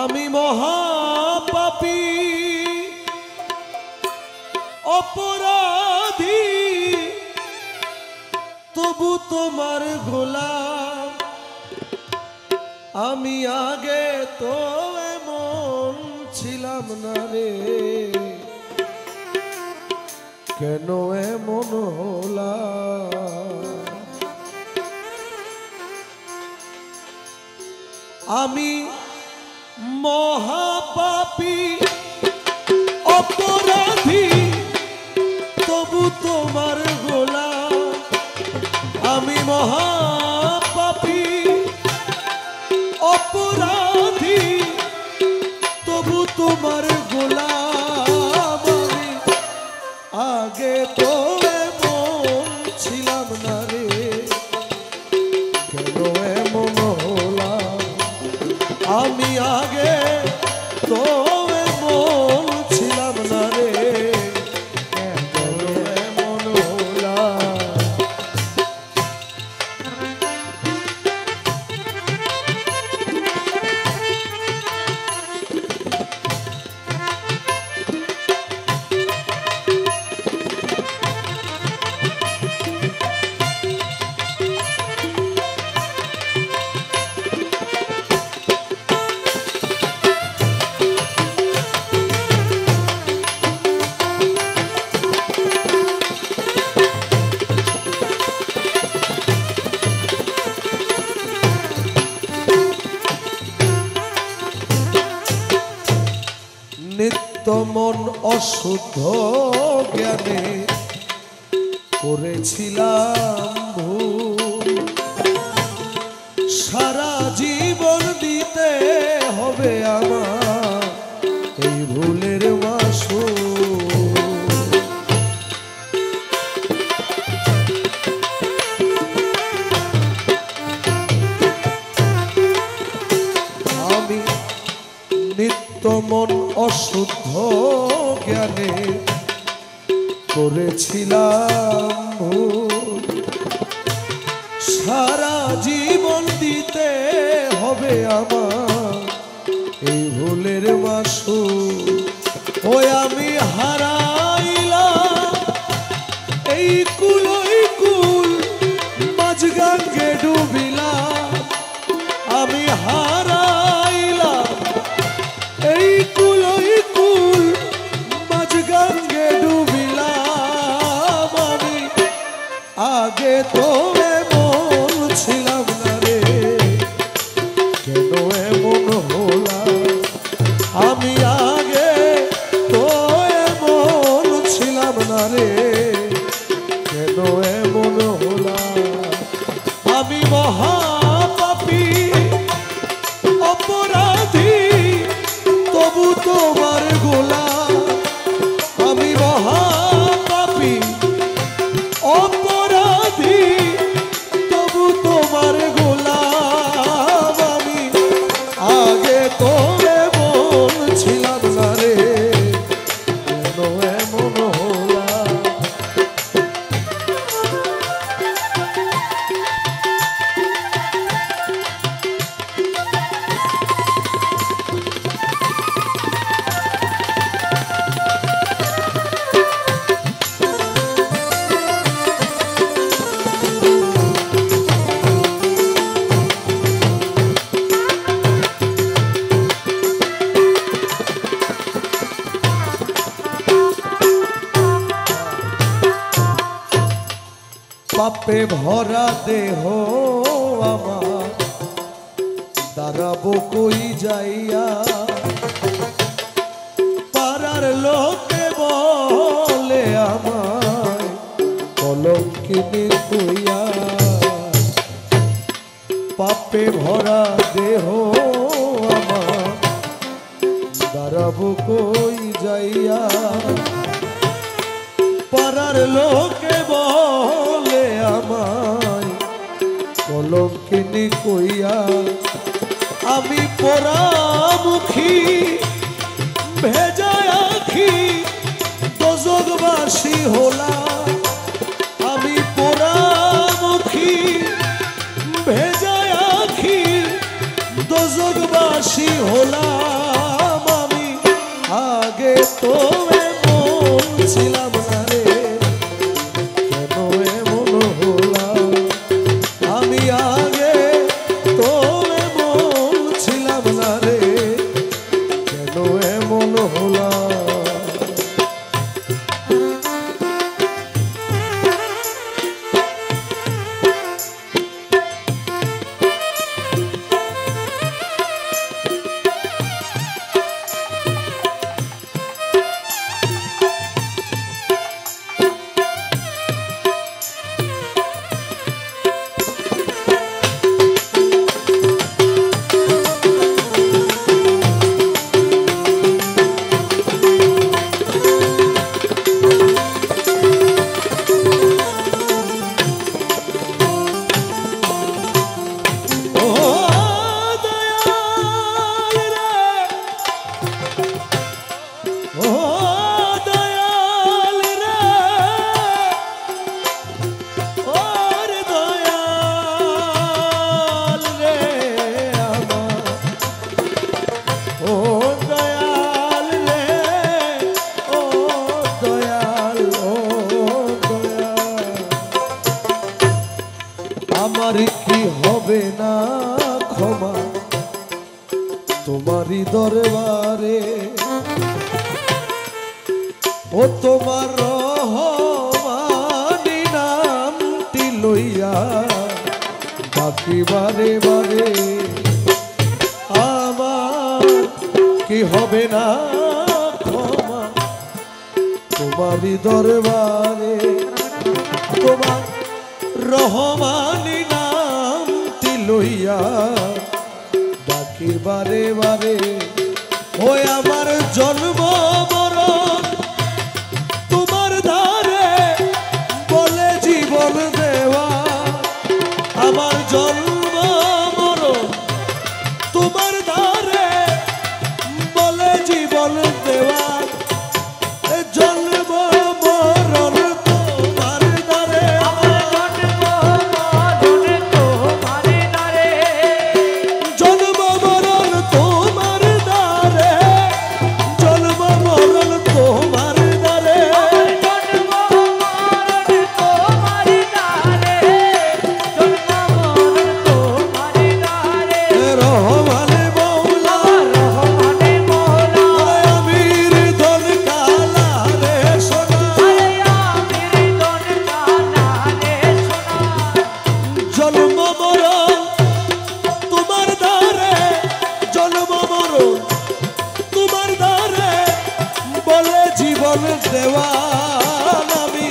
আমি মহাপাপী অপরাধী, তবু তোমার গোলাম। আমি আগে তো এমন ছিলাম না রে, কেন এমন হলাম? আমি মহাপাপী অপরাধী, তবু তোমার গোলাম। আমি মহাপাপী অপরাধী, তবু তোমার গোলাম। আমি আগে তো এমন ছিলাম না রে, কেন এমন হলাম? আমি আগে তো এমন ছিলাম না রে, কেন এমন হলাম? নিত্য মন অশুদ্ধ জ্ঞানে করেছিলাম ভুল, সারা জীবন দিতে হবে আমার এই ভুলের মাসুল। আমি নিত্য মন অশুদ্ধ জ্ঞানে করেছিলাম ভুল, সারা জীবন দিতে হবে আমার এই ভুলের মাসুল। ওই আমি হারাইলাম এই কুল, ওই কুল মাঝগঙ্গে ডুবিলাম। আমি হারাইলাম এই কুল, ওই কুল মাঝগঙ্গে ডুবিলাম। আমি আগে তো এমন ছিলাম না রে, কেন এমন হলাম? আমি আগে তো এমন ছিলাম না রে, কেন এমন হলাম? আমি মহাপাপী অপরাধী, তবু তোমার গোলাম। আমি মহাপাপী অপরাধী, তবু তোমার গোলাম। আমি আগে তো এমন ছিলাম না রে, কেন এমন হলাম? পাপে ভরা দেহ আমার, দাঁড়াবো কই যাইয়া? পাড়ার লোকে বলে আমায় কলঙ্কিনী কইয়া। পাপে ভরা দেহ আমার, দাঁড়াবো কই যাইয়া? পাড়ার লোকে বলে আমায় কলঙ্কিনী কইয়া। আমি পোড়ামুখী ভেজা আখি দোজখবাসী হলাম। আমি পোড়ামুখী ভেজা আখি দোজখবাসী হলাম। ছিলাম না রে, কেন এমন হলাম। আমার কি হবে না ক্ষমা তোমারই দরবারে, ও তোমার রহমানি নামটি লইয়া ডাকি বারে বারে। আমার কি হবে না ক্ষমা তোমারই দরবারে, তোমার রহমানি নামটি লইয়া ডাকি বারে বারে। ওই আমার জন্ম মরণ তোমার দ্বারে বলে জীবন দেওয়া, আমার জন্ম মরণ তোমার দ্বারে বলে জীবন দেওয়া, জন্ম মরণ তোমার দ্বারে, জন্ম মরণ তোমার দ্বারে, জন্ম মরণ তোমার দ্বারে, রহমানে মৌলা আমির দন কালা রে সোনা, জন্ম মরণ তোমার দ্বারে, জন্ম মরণ তোমার দ্বারে বলে জীবন দেওয়া। আমি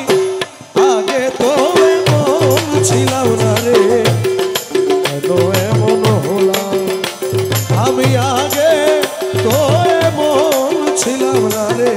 আগে তো এমন ছিলাম না রে, কেন এমন হলাম। আমি আগে তো এমন ছিলাম না রে,